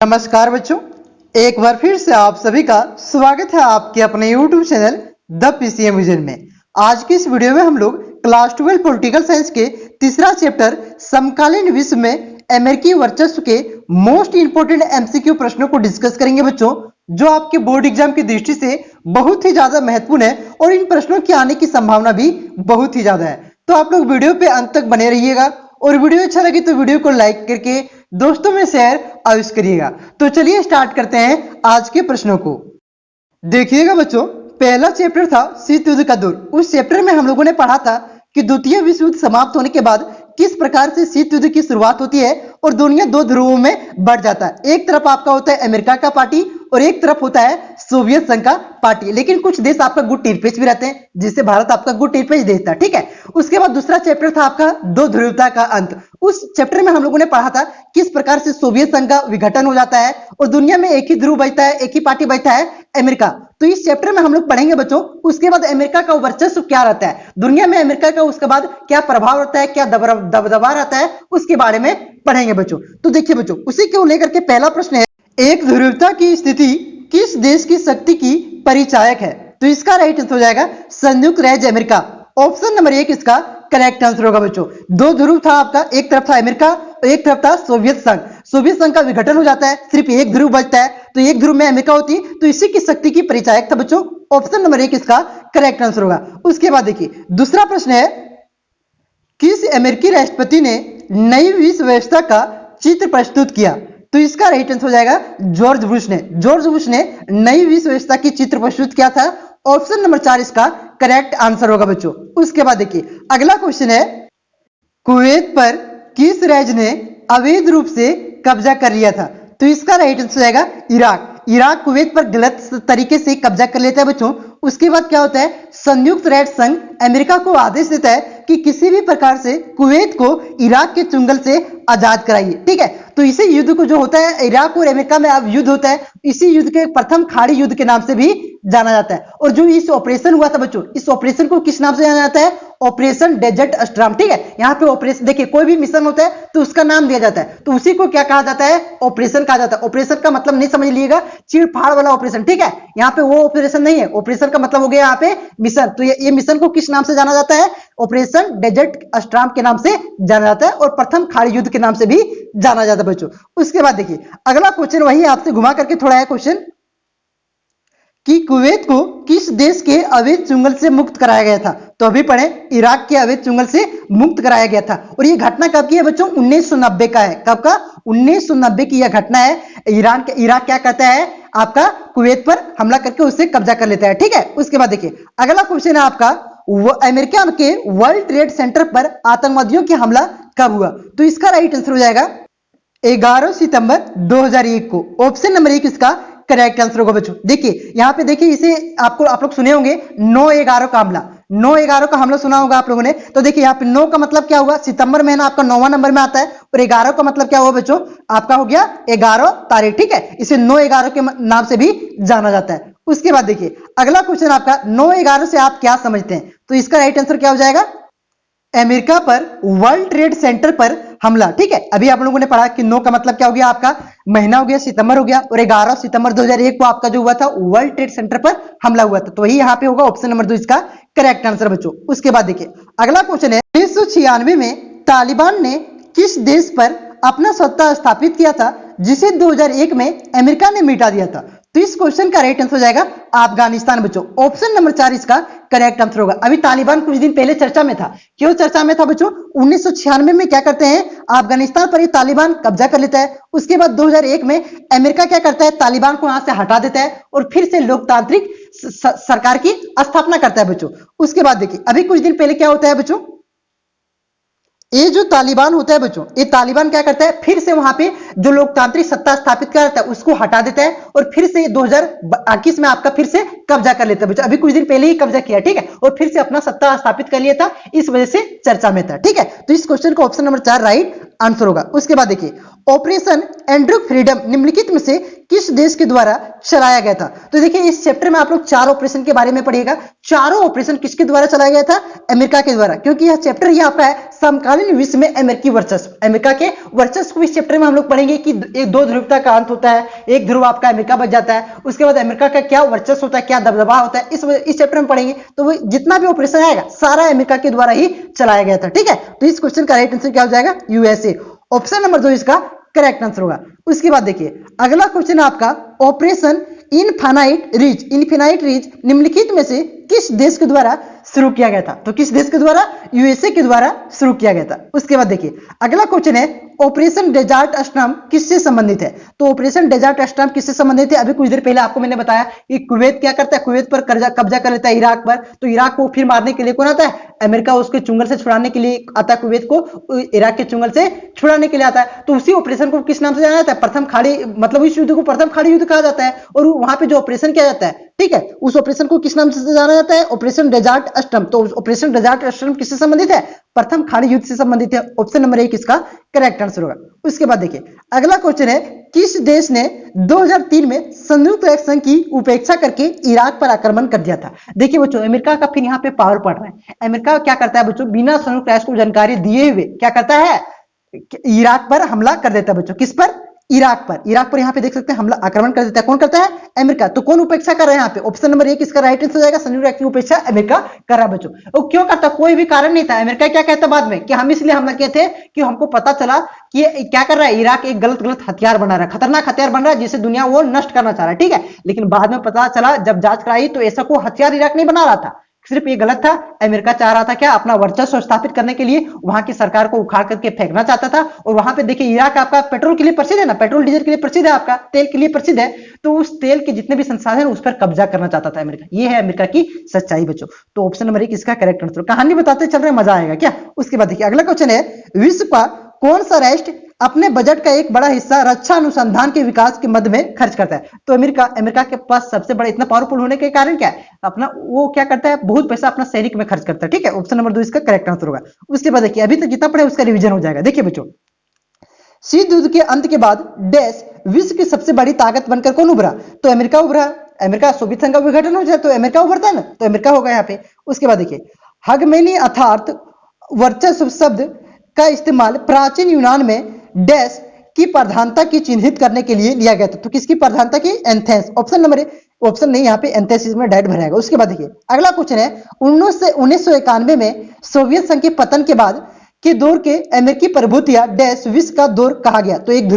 नमस्कार बच्चों, एक बार फिर से आप सभी का स्वागत है आपके अपने YouTube channel the PCM vision में। आज की इस वीडियो में हम लोग क्लास 12 पॉलिटिकल साइंस के तीसरा चैप्टर समकालीन विश्व में अमेरिकी वर्चस्व के मोस्ट इंपोर्टेंट एमसीक्यू प्रश्नों को डिस्कस करेंगे बच्चों, जो आपके बोर्ड एग्जाम की दृष्टि से बहुत ही ज्यादा महत्वपूर्ण है और इन प्रश्नों के आने की संभावना भी बहुत ही ज्यादा है। तो आप लोग वीडियो पे अंत तक बने रहिएगा और वीडियो अच्छा लगे तो वीडियो को लाइक करके दोस्तों में शेयर अवश्य करिएगा। तो चलिए स्टार्ट करते हैं आज के प्रश्नों को। देखिएगा बच्चों, पहला चैप्टर था शीत युद्ध का दौर। उस चैप्टर में हम लोगों ने पढ़ा था कि द्वितीय विश्व युद्ध समाप्त होने के बाद किस प्रकार से शीत युद्ध की शुरुआत होती है और दुनिया दो ध्रुवों में बढ़ जाता है। एक तरफ आपका होता है अमेरिका का पार्टी और एक तरफ होता है सोवियत संघ का पार्टी, लेकिन कुछ देश आपका गुट निरपेक्ष भी रहते हैं, जिससे भारत आपका गुट निरपेक्ष देश था। ठीक है, उसके बाद दूसरा चैप्टर था आपका दो ध्रुवता का अंत। उस चैप्टर में हम लोगों ने पढ़ा था किस प्रकार से सोवियत संघ का विघटन हो जाता है और दुनिया में एक ही ध्रुव बचता है, एक ही पार्टी बचता है, अमेरिका। तो इस चैप्टर में हम लोग पढ़ेंगे बच्चों, उसके बाद अमेरिका का वर्चस्व क्या रहता है दुनिया में, अमेरिका का उसके बाद क्या प्रभाव रहता है, क्या दबदबा रहता है, उसके बारे में पढ़ेंगे बच्चों। तो देखिए बच्चों, उसी को लेकर के पहला प्रश्न है, एक ध्रुवता की स्थिति किस देश की शक्ति की परिचायक है? तो इसका राइट आंसर हो जाएगा संयुक्त राज्य अमेरिका। ऑप्शन नंबर 1 इसका करेक्ट आंसर होगा बच्चों। दो ध्रुव था आपका, एक तरफ था अमेरिका और एक तरफ था सोवियत संघ। सोवियत संघ का विघटन हो जाता है, सिर्फ एक ध्रुव बचता है, तो एक ध्रुव में अमेरिका होती, तो इसी की शक्ति की परिचायक था बच्चों। ऑप्शन नंबर 1 इसका करेक्ट आंसर होगा। उसके बाद देखिए दूसरा प्रश्न है, किस अमेरिकी राष्ट्रपति ने नई विश्व व्यवस्था का चित्र प्रस्तुत किया? तो इसका राइट आंसर हो जाएगा जॉर्ज बुश ने। जॉर्ज बुश ने नई विश्व व्यवस्था की चित्र प्रस्तुत किया था। ऑप्शन नंबर 4 इसका करेक्ट आंसर होगा बच्चों। उसके बाद देखिए अगला क्वेश्चन है, कुवैत पर किस राज्य ने अवैध रूप से कब्जा कर लिया था? तो इसका राइट आंसर हो जाएगा इराक। इराक कुवैत पर गलत तरीके से कब्जा कर लेता है बच्चों। उसके बाद क्या होता है, संयुक्त राष्ट्र संघ अमेरिका को आदेश देता है कि किसी भी प्रकार से कुवैत को इराक के चुंगल से आजाद कराइए। ठीक है, तो इसी युद्ध को जो होता है इराक और अमेरिका में अब युद्ध होता है, इसी युद्ध के प्रथम खाड़ी युद्ध के नाम से भी जाना जाता है। और जो इस ऑपरेशन हुआ था बच्चों, इस ऑपरेशन को किस नाम से जाना जाता है? Operation desert storm. ठीक है, यहाँ पे ऑपरेशन देखिए, कोई भी मिशन होता है तो उसका नाम दिया जाता है, तो उसी को क्या कहा जाता है? ऑपरेशन कहा जाता है। ऑपरेशन का मतलब नहीं समझ लीजिएगा चीड़-फाड़ वाला ऑपरेशन, ठीक है, यहाँ पे वो ऑपरेशन नहीं है। ऑपरेशन का मतलब हो गया यहाँ पे मिशन। तो ये मिशन को किस नाम से जाना जाता है? ऑपरेशन डेजर्ट स्टॉर्म के नाम से जाना जाता है और प्रथम खाड़ी युद्ध के नाम से भी जाना जाता है बच्चों। उसके बाद देखिए अगला क्वेश्चन वही आपसे घुमा करके थोड़ा है क्वेश्चन, कि कुवैत को किस देश के अवैध चुंगल से मुक्त कराया गया था? तो अभी पढ़े, इराक के अवैध चुंगल से मुक्त कराया गया था। और ये घटना कब की है बच्चों? 1990 का है। कब का? 1990 की यह घटना है। इराक क्या करता है, आपका कुवैत पर हमला करके उससे कब्जा कर लेता है। ठीक है, उसके बाद देखिए अगला क्वेश्चन है आपका, अमेरिका के वर्ल्ड ट्रेड सेंटर पर आतंकवादियों की हमला कब हुआ? तो इसका राइट आंसर हो जाएगा 11 सितंबर 2001 को। ऑप्शन नंबर 1 इसका करेक्ट आंसर होगा बच्चों। देखिए यहाँ पे देखिए, इसे आप लोग सुने होंगे 9/11 का हमला। 9/11 का हमला सुना होगा आप लोगों ने। तो देखिए यहाँ पे 9 का मतलब क्या हुआ? सितंबर महीना आपका 9वां नंबर में आता है, और 11 का मतलब क्या हुआ बच्चों? आपका हो गया 11 तारीख। ठीक है, इसे 9/11 के नाम से भी जाना जाता है। उसके बाद देखिए अगला क्वेश्चन आपका, 9/11 से आप क्या समझते हैं? तो इसका राइट आंसर क्या हो जाएगा? अमेरिका पर वर्ल्ड ट्रेड सेंटर पर हमला। ठीक है, अभी आप लोगों ने पढ़ा कि 9 का मतलब क्या हो गया? आपका महीना हो गया सितंबर हो गया, और 11 सितंबर 2001 को आपका जो हुआ था वर्ल्ड ट्रेड सेंटर पर हमला हुआ था। तो वही यहाँ पे होगा ऑप्शन नंबर 2 इसका करेक्ट आंसर बच्चों। उसके बाद देखिए अगला क्वेश्चन है, 1996 में तालिबान ने किस देश पर अपना सत्ता स्थापित किया था जिसे 2001 में अमेरिका ने मिटा दिया था? तो इस क्वेश्चन का राइट आंसर हो जाएगा अफगानिस्तान बच्चों। ऑप्शन नंबर 4 इसका करेक्ट आंसर होगा। अभी तालिबान कुछ दिन पहले चर्चा में था। क्यों चर्चा में था बच्चों? 1996 में क्या करते हैं, अफगानिस्तान पर ही तालिबान कब्जा कर लेता है। उसके बाद 2001 में अमेरिका क्या करता है, तालिबान को यहां से हटा देता है और फिर से लोकतांत्रिक सरकार की स्थापना करता है बच्चों। उसके बाद देखिए अभी कुछ दिन पहले क्या होता है बच्चों, ये जो तालिबान होता है बच्चों, ये तालिबान क्या करता है, फिर से वहां पे जो लोकतांत्रिक सत्ता स्थापित करता है उसको हटा देता है और फिर से 2021 में आपका फिर से कब्जा कर लेता है बच्चों। अभी कुछ दिन पहले ही कब्जा किया, ठीक है, और फिर से अपना सत्ता स्थापित कर लिया था, इस वजह से चर्चा में था। ठीक है, तो इस क्वेश्चन का ऑप्शन नंबर 4 राइट आंसर होगा। उसके बाद देखिए ऑपरेशन एंड्रू फ्रीडम निम्नलिखित में से किस देश के द्वारा चलाया गया था? तो देखिए इस चैप्टर में आप लोग 4 ऑपरेशन के बारे में पढ़िएगा। चारों ऑपरेशन किसके द्वारा चलाया गया था? अमेरिका के द्वारा, क्योंकि यह चैप्टर ही आपका है समकालीन विश्व में अमेरिकी वर्चस्व। अमेरिका के वर्चस्व को इस चैप्टर में हम लोग पढ़ेंगे कि एक दो ध्रुवता का अंत होता है, एक ध्रुव आपका अमेरिका बच जाता है, उसके बाद अमेरिका का क्या वर्चस्व होता है, क्या दबदबा होता है, इस चैप्टर में पढ़ेंगे। तो वो जितना भी ऑपरेशन आएगा सारा अमेरिका के द्वारा ही चलाया गया था, ठीक है। तो इस क्वेश्चन का राइट आंसर क्या हो जाएगा? यूएसए। ऑप्शन नंबर 2 इसका करेक्ट आंसर होगा। उसके बाद देखिए अगला क्वेश्चन आपका ऑपरेशन इनफाइनाइट रीच निम्नलिखित में से किस देश के द्वारा शुरू किया गया था? तो किस देश के द्वारा? यूएसए के द्वारा शुरू किया गया था। उसके बाद देखिए अगला क्वेश्चन है ऑपरेशन डेजर्ट स्टॉर्म किससे संबंधित है? तो ऑपरेशन डेजर्ट स्टॉर्म किससे संबंधित है? अभी कुछ देर पहले आपको मैंने बताया कि कुवैत क्या करता है, कुवैत पर कब्जा कर लेता है इराक पर। तो इराक को फिर मारने के लिए कौन आता है? अमेरिका उसके चुंगल से छुड़ाने के लिए आता है, कुवैत को इराक के चुंगल से छुड़ाने के लिए आता है। तो उसी ऑपरेशन को किस नाम से जाना जाता है? प्रथम खाड़ी, मतलब इस युद्ध को प्रथम खाड़ी युद्ध कहा जाता है। और वहां पे जो ऑपरेशन किया जाता है, ठीक है, उस ऑपरेशन को किस नाम से जाना जाता है? Operation desert storm. तो ऑपरेशन डेजर्ट स्टॉर्म किससे संबंधित है? प्रथम खाड़ी युद्ध से संबंधित है। ऑप्शन नंबर 1 इसका करेक्ट आंसर होगा। उसके बाद देखिए अगला क्वेश्चन है किस देश ने 2003 में संयुक्त राष्ट्र संघ की उपेक्षा करके इराक पर आक्रमण कर दिया था? देखिए बच्चों अमेरिका का फिर यहाँ पे पावर पड़ रहा है। अमेरिका क्या करता है बच्चों, बिना संयुक्त राष्ट्र को जानकारी दिए हुए क्या करता है? इराक पर हमला कर देता है बच्चों। किस पर? इराक पर। इराक पर यहाँ पे देख सकते हैं हमला आक्रमण कर देता है। कौन करता है? अमेरिका। तो कौन उपेक्षा कर रहा है यहाँ पे? ऑप्शन नंबर 1 इसका राइट आंसर हो जाएगा। संयुक्त राष्ट्र की उपेक्षा अमेरिका कर रहा है बच्चों। वो क्यों करता? कोई भी कारण नहीं था। अमेरिका क्या कहता बाद में कि हम इसलिए हमला किए थे कि हमको पता चला कि क्या कर रहा है, इराक एक गलत हथियार बना रहा है, खतरनाक हथियार बन रहा है जिसे दुनिया वो नष्ट करना चाह रहा है, ठीक है। लेकिन बाद में पता चला जब जांच कराई तो ऐसा कोई हथियार इराक नहीं बना रहा था, सिर्फ ये गलत था। अमेरिका चाह रहा था क्या? अपना वर्चस्व स्थापित करने के लिए वहां की सरकार को उखाड़ करके फेंकना चाहता था। और वहां पे देखिए इराक आपका पेट्रोल के लिए प्रसिद्ध है ना, पेट्रोल डीजल के लिए प्रसिद्ध है, आपका तेल के लिए प्रसिद्ध है। तो उस तेल के जितने भी संसाधन उस पर कब्जा करना चाहता था अमेरिका। ये है अमेरिका की सच्चाई बच्चों। तो ऑप्शन नंबर 1 इसका करेक्ट आंसर। कहानी बताते चल रहे मजा आएगा क्या? उसके बाद देखिए अगला क्वेश्चन है विश्व का कौन सा राष्ट्र अपने बजट का एक बड़ा हिस्सा रक्षा अनुसंधान के विकास के मद में खर्च करता है? तो अमेरिका के पास सबसे बड़ा इतना पावरफुल होने के कारण क्या है? अपना वो क्या करता है, बहुत पैसा अपना सैनिक में खर्च करता है, ठीक है। ऑप्शन नंबर 2 इसका करेक्ट आंसर होगा। उसके बाद देखिए अभी तक जितना पढ़े उसका रिवीजन हो जाएगा। देखिए बच्चों शीत युद्ध के अंत के बाद डैश विश्व की सबसे बड़ी ताकत बनकर कौन उभरा? तो अमेरिका उभरा। अमेरिका सोवियत संघ का विघटन हो जाए तो अमेरिका उभरता है ना, तो अमेरिका होगा यहाँ पे। उसके बाद देखिए हगमेनी अर्थात वर्चस्व शब्द का इस्तेमाल प्राचीन यूनान में डैश की प्रधानता की चिन्हित करने के लिए लिया गया था। तो किसकी प्रधानता की? एंथेंस। ऑप्शन नंबर ऑप्शन नहीं, यहाँ पे एंथेसिस में डायरेक्ट भराएगा। उसके बाद देखिए अगला क्वेश्चन है 1991 में सोवियत संघ के पतन के बाद के दौर के अमेरिकी प्रभुत्व डैश विश्व का दौर कहा गया। तो एक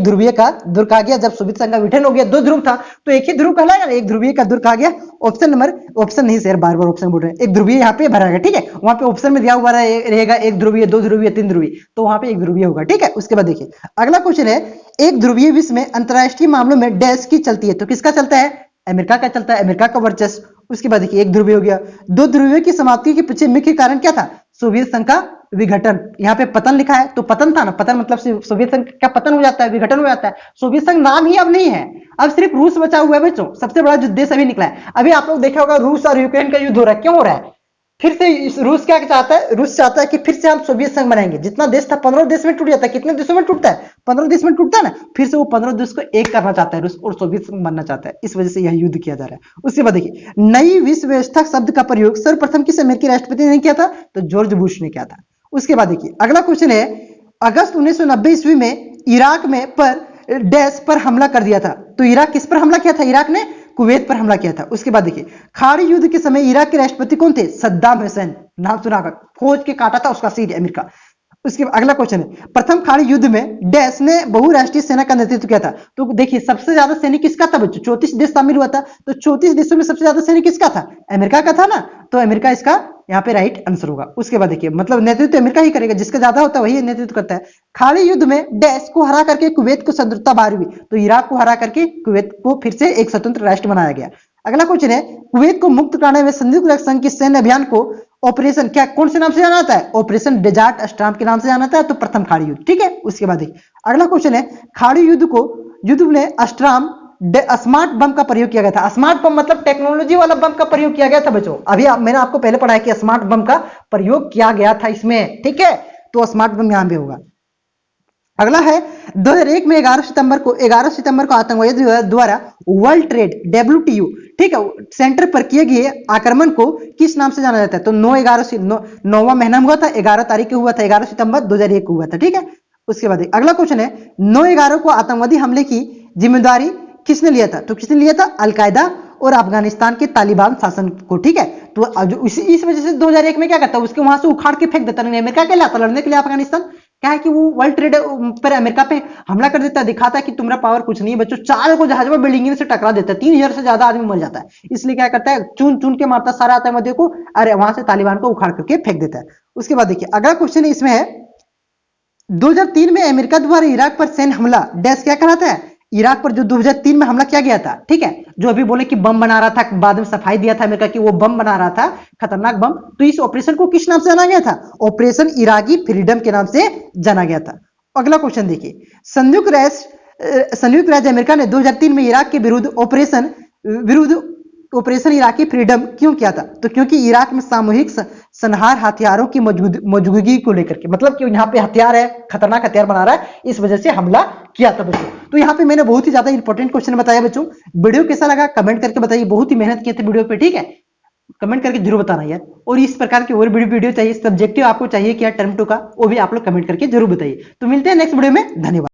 ध्रुवीय का दौर कहा गया। जब सोवियत संघ का विघटन हो गया, 2 ध्रुव था तो एक ही ध्रुव कहलाएगा, एक ध्रुवीय का दौर कहा गया। ऑप्शन नहीं सर, बार बार ऑप्शन बोल रहे हैं। एक ध्रुवीय यहाँ पे भरा गया, ठीक है। वहां पे ऑप्शन में दिया हुआ रहेगा एक ध्रुवीय, 2 ध्रुवीय, 3 ध्रुवीय, तो वहां पे एक ध्रुवीय होगा, ठीक है। उसके बाद देखिए अगला क्वेश्चन है एक ध्रुवीय विश्व में अंतरराष्ट्रीय मामलों में डैश की चलती है। तो किसका चलता है? अमेरिका का चलता है, अमेरिका का वर्चस्व। उसके बाद देखिए एक ध्रुवीय हो गया। 2 ध्रुवीय की समाप्ति के पीछे मुख्य कारण क्या था? सोवियत संघ का विघटन। यहाँ पे पतन लिखा है तो पतन था ना, पतन मतलब सोवियत संघ का पतन हो जाता है, विघटन हो जाता है। सोवियत संघ नाम ही अब नहीं है, अब सिर्फ रूस बचा हुआ है बच्चों। सबसे बड़ा जो देश अभी निकला है, अभी आप लोग देखा होगा रूस और यूक्रेन का युद्ध हो रहा है। क्यों हो रहा है? फिर से रूस क्या चाहता है? रूस चाहता है कि फिर से हम सोवियत संघ बनाएंगे। जितना देश था 15 देश में टूट जाता है। कितने देशों में टूटता है? 15 देश में टूटता है ना। फिर से वो 15 देश को एक करना चाहता है रूस, और सोवियत संघ बनना चाहता है। इस वजह से यह युद्ध किया जा रहा है। उसके बाद देखिए नई विश्व व्यवस्था शब्द का प्रयोग सर्वप्रथम किस अमेरिकी राष्ट्रपति ने किया था? तो जॉर्ज बुश ने किया था। उसके बाद देखिए अगला क्वेश्चन है अगस्त 1990 ईस्वी में इराक में पर डैश पर हमला कर दिया था। तो इराक किस पर हमला किया था? इराक ने कुवैत पर हमला किया था। उसके बाद देखिए खाड़ी युद्ध के समय इराक के राष्ट्रपति कौन थे? सद्दाम हुसैन। नाम सुना होगा, फौज के काटा था उसका सिर अमेरिका। उसके अगला क्वेश्चन है प्रथम खाड़ी युद्ध में डैश ने बहुराष्ट्रीय सेना का नेतृत्व किया था। तो देखिए सबसे ज्यादा सैनिक किसका था बच्चों? 34 देश शामिल हुआ था। तो 34 देशों में सबसे ज्यादा सैनिक किसका था? अमेरिका का था ना। तो अमेरिका इसका यहाँ पे राइट आंसर होगा। उसके बाद देखिए मतलब नेतृत्व अमेरिका ही करेगा, जिसका ज्यादा होता है वही नेतृत्व करता है। खाड़ी युद्ध में डैश को हरा करके कुवैत को स्वतंत्रता बहाल हुई। तो इराक को हरा करके कुवैत को फिर से एक स्वतंत्र राष्ट्र बनाया गया। अगला क्वेश्चन है कुवैत को मुक्त कराने में संयुक्त राष्ट्र संघ के सैन्य अभियान को ऑपरेशन क्या कौन से नाम से जाना जाता है? ऑपरेशन डेजर्ट स्टॉर्म के नाम से जाना जाता है। तो प्रथम खाड़ी युद्ध, ठीक है। उसके बाद देखिए अगला क्वेश्चन है खाड़ी युद्ध में स्टॉर्म स्मार्ट बम का प्रयोग किया गया था। स्मार्ट बम मतलब टेक्नोलॉजी वाला बम का प्रयोग किया गया था बच्चों। अभी मैंने आपको पहले पढ़ाया कि स्मार्ट बम का प्रयोग किया गया था इसमें, ठीक है। तो स्मार्ट बम यहां पे होगा। अगला है 2001 में 11 सितंबर को आतंकवादियों द्वारा वर्ल्ड ट्रेड WTO, ठीक है, सेंटर पर किए गए आक्रमण को किस नाम से जाना जाता है? तो 9वां महीना हुआ था, 11 तारीख को हुआ था, 11 सितंबर 2001 को हुआ था, ठीक है। उसके बाद अगला क्वेश्चन है 9/11 को आतंकवादी हमले की जिम्मेदारी किसने लिया था? तो किसने लिया था? अलकायदा और अफगानिस्तान के तालिबान शासन को, ठीक है। तो इस वजह से 2001 में क्या करता है, उसके वहां से उखाड़ के फेंक देता है, अमेरिका के लाता लड़ने के लिए अफगानिस्तान। क्या है कि वो वर्ल्ड ट्रेड पर अमेरिका पे हमला कर देता है, दिखाता है कि तुम्हारा पावर कुछ नहीं है बच्चों, 4 को जहाज में बिल्डिंग से टकरा देता है, 3000 से ज्यादा आदमी मर जाता है। इसलिए क्या करता है, चुन चुन के मारता सारा आतंकवादियों को, अरे वहां से तालिबान को उखाड़ करके फेंक देता है। उसके बाद देखिए अगला क्वेश्चन इसमें है 2003 में अमेरिका द्वारा इराक पर सैन्य हमला डैश क्या कहलाता है? इराक पर जो 2003 में हमला किया गया था, ठीक है, जो अभी बोले कि बम बना रहा था, बाद में सफाई दिया था अमेरिका की वो बम बना रहा था, खतरनाक बम। तो इस ऑपरेशन को किस नाम से जाना गया था? ऑपरेशन इराकी फ्रीडम के नाम से जाना गया था। अगला क्वेश्चन देखिए, संयुक्त राज्य अमेरिका ने 2003 में इराक के विरुद्ध ऑपरेशन इराकी फ्रीडम क्यों किया था? तो क्योंकि इराक में सामूहिक संहार हथियारों की मौजूदगी को लेकर के, मतलब कि यहाँ पे हथियार है, खतरनाक हथियार बना रहा है, इस वजह से हमला किया था बच्चों। तो यहाँ पे मैंने बहुत ही ज्यादा इंपॉर्टेंट क्वेश्चन बताया बच्चों। वीडियो कैसा लगा कमेंट करके बताइए, बहुत ही मेहनत किए थे वीडियो पे, ठीक है, कमेंट करके जरूर बताना यार। और इस प्रकार की और वीडियो चाहिए, सब्जेक्टिव आपको चाहिए क्या टर्म 2 का, वो भी आप लोग कमेंट करके जरूर बताइए। तो मिलते हैं नेक्स्ट वीडियो में, धन्यवाद।